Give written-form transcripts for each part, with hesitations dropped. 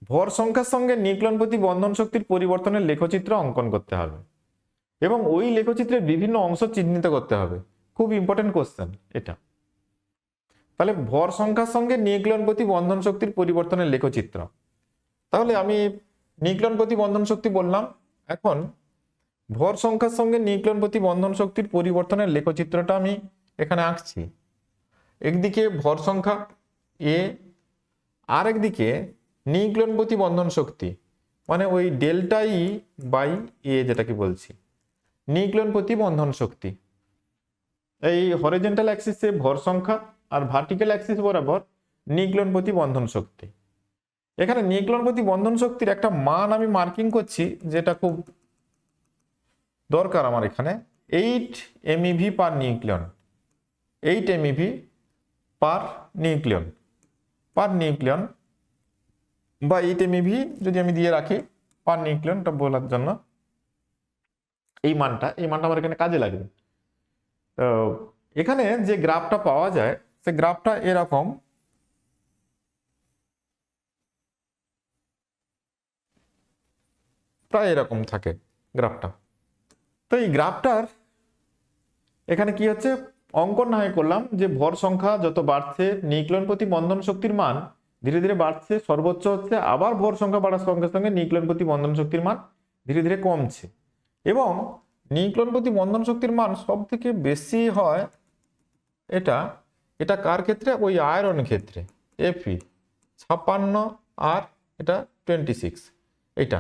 ভর সংখ্যার সঙ্গে নিউক্লিয়ন প্রতি বন্ধন শক্তির পরিবর্তনের লেখচিত্র অঙ্কন করতে হবে এবং ওই লেখচিত্রের বিভিন্ন অংশ চিহ্নিত করতে হবে। খুব ইম্পর্টেন্ট কোশ্চেন এটা। তাহলে ভর সংখ্যার সঙ্গে নিউক্লিয়ন প্রতি বন্ধন শক্তির পরিবর্তনের লেখচিত্র। তাহলে আমি নিউক্লিয়ন প্রতি বন্ধন শক্তি বললাম। এখন ভর সংখ্যার সঙ্গে নিউক্লিয়ন প্রতি বন্ধন শক্তির পরিবর্তনের লেখচিত্রটা আমি এখানে আঁকছি। একদিকে ভর সংখ্যা এ, আর একদিকে নিউক্লিয়ন প্রতি বন্ধন শক্তি, মানে ওই ডেল্টা ই বাই এ যেটাকে বলছি নিউক্লিয়ন প্রতি বন্ধন শক্তি। এই হরিজন্টাল অ্যাক্সিসে ভর সংখ্যা আর ভার্টিক্যাল অ্যাক্সিস বরাবর নিউক্লিয়ন প্রতি বন্ধন শক্তি। এখানে নিউক্লিয়ন প্রতি বন্ধন শক্তির একটা মান আমি মার্কিং করছি, যেটা খুব দরকার আমার এখানে। 8 MeV পার নিউক্লিয়ন, 8 MeV পার নিউক্লিয়ন বা 8 MeV যদি আমি দিয়ে রাখি পার নিউক্লিয়নটা বলার জন্য, এই মানটা আমার এখানে কাজে লাগবে। তো এখানে যে গ্রাফটা পাওয়া যায় সে গ্রাফটা এরকম, প্রায় এরকম থাকে গ্রাফটা। তো এই গ্রাফটার এখানে কি হচ্ছে, অঙ্কন না হয় করলাম যে ভর সংখ্যা যত বাড়ছে নিউক্লিয়ন প্রতি বন্ধন শক্তির মান ধীরে ধীরে বাড়ছে, সর্বোচ্চ হচ্ছে, আবার ভর সংখ্যা বাড়ার সঙ্গে সঙ্গে নিউক্লিয়ন প্রতি বন্ধন শক্তির মান ধীরে ধীরে কমছে। এবং নিউক্লিয়ন প্রতি বন্ধন শক্তির মান সব থেকে বেশি হয় এটা কার ক্ষেত্রে, ওই আয়রন ক্ষেত্রে Fe 56 আর এটা 26, এটা।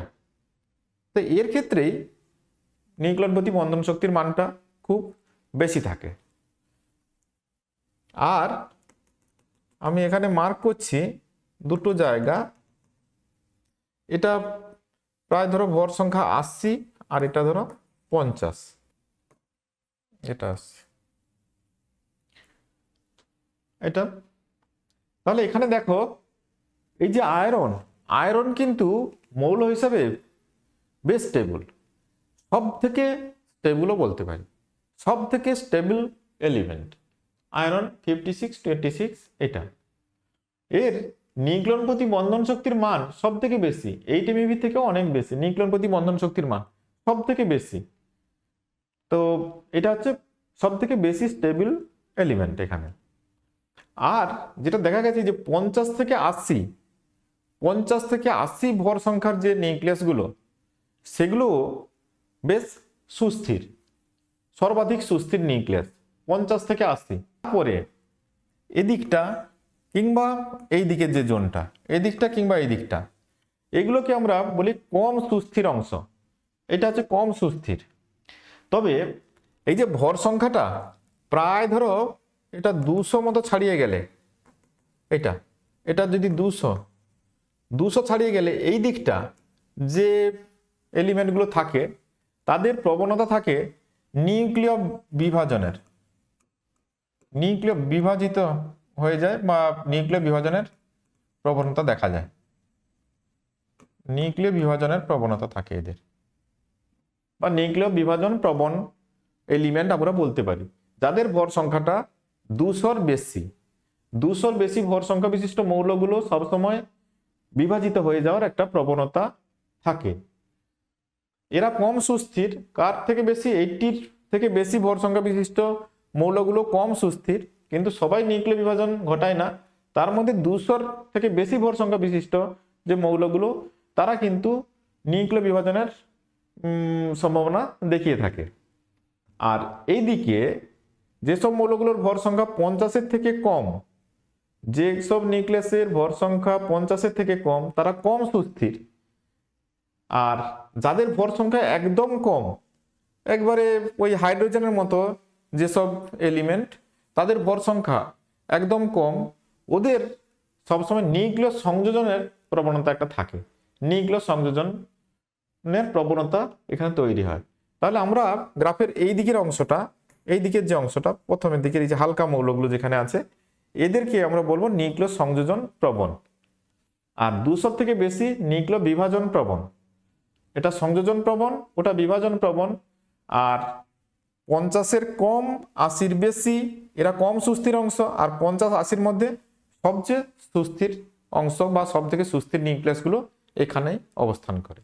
তো এর ক্ষেত্রেই নিউক্লিয়ন প্রতি বন্ধন শক্তির মানটা খুব বেশি থাকে। আর আমি এখানে মার্ক করছি দুটো জায়গা, এটা প্রায় ধরো ভর সংখ্যা 80 আর এটা ধরো 50, এটা এটা। তাহলে এখানে দেখো এই যে আয়রন কিন্তু মৌল হিসাবে বেশ স্টেবল, সব থেকে স্টেবলও বলতে পারি, সব থেকে স্টেবল এলিমেন্ট আয়রন 56-26, এটা। এর নিউক্লিয়ন প্রতি বন্ধন শক্তির মান সব থেকে বেশি, 8 MeV থেকেও অনেক বেশি নিউক্লিয়ন প্রতি বন্ধন শক্তির মান সব থেকে বেশি। তো এটা হচ্ছে সব থেকে বেশি স্টেবল এলিমেন্ট এখানে। আর যেটা দেখা গেছে যে 50 থেকে 80 ভর সংখ্যার যে নিউক্লিয়াসগুলো সেগুলো বেশ সুস্থির, সর্বাধিক সুস্থির নিউক্লিয়াস 50 থেকে 80। তারপরে এদিকটা কিংবা এই দিকের যে জোনটা, এদিকটা কিংবা এই দিকটা, এগুলোকে আমরা বলি কম সুস্থির অংশ, এটা হচ্ছে কম সুস্থির। তবে এই যে ভর সংখ্যাটা প্রায় ধরো এটা 200 মতো ছাড়িয়ে গেলে, এটা যদি 200 ছাড়িয়ে গেলে এই দিকটা যে এলিমেন্টগুলো থাকে তাদের প্রবণতা থাকে নিউক্লিয় বিভাজিত হয়ে যায় বা নিউক্লিয় বিভাজনের প্রবণতা দেখা যায়, নিউক্লিয় বিভাজনের প্রবণতা থাকে এদের, বা নিউক্লিয় বিভাজন প্রবণ এলিমেন্ট আমরা বলতে পারি, যাদের ভর সংখ্যাটা 200-র বেশি ভর সংখ্যা বিশিষ্ট মৌলগুলো সবসময় বিভাজিত হয়ে যাওয়ার একটা প্রবণতা থাকে। এরা কম সুস্থির, কার থেকে বেশি, 80-র থেকে বেশি ভর সংখ্যা বিশিষ্ট মৌলগুলো কম সুস্থির, কিন্তু সবাই নিউক্লিয় বিভাজন ঘটায় না। তার মধ্যে 200-র থেকে বেশি ভর সংখ্যা বিশিষ্ট যে মৌলগুলো তারা কিন্তু নিউক্লিয় বিভাজনের সম্ভাবনা দেখিয়ে থাকে। আর এইদিকে যেসব মৌলগুলোর ভর সংখ্যা 50-এর থেকে কম, যেসব নিউক্লিয়াসের ভর সংখ্যা 50-এর থেকে কম তারা কম সুস্থির। আর যাদের ভর সংখ্যা একদম কম, একবারে ওই হাইড্রোজেনের মতো যেসব এলিমেন্ট তাদের ভর সংখ্যা একদম কম, ওদের সবসময় নিউক্লিয় সংযোজনের প্রবণতা একটা থাকে, নিউক্লিয় সংযোজনের প্রবণতা এখানে তৈরি হয়। তাহলে আমরা গ্রাফের এই দিকের অংশটা, এই দিকের যে অংশটা প্রথমের দিকের এই যে হালকা মৌলগুলো যেখানে আছে এদেরকে আমরা বলবো নিউক্লিয় সংযোজন প্রবণ। আর 200 থেকে বেশি নিউক্লিয় বিভাজন প্রবণ, এটা সংযোজন প্রবণ, ওটা বিভাজন প্রবণ। আর 50-এর কম 80-র বেশি এরা কম সুস্থির অংশ, আর 50-80-র মধ্যে সবচেয়ে সুস্থির অংশ বা সব থেকে সুস্থির নিউক্লিয়াসগুলো এখানে অবস্থান করে।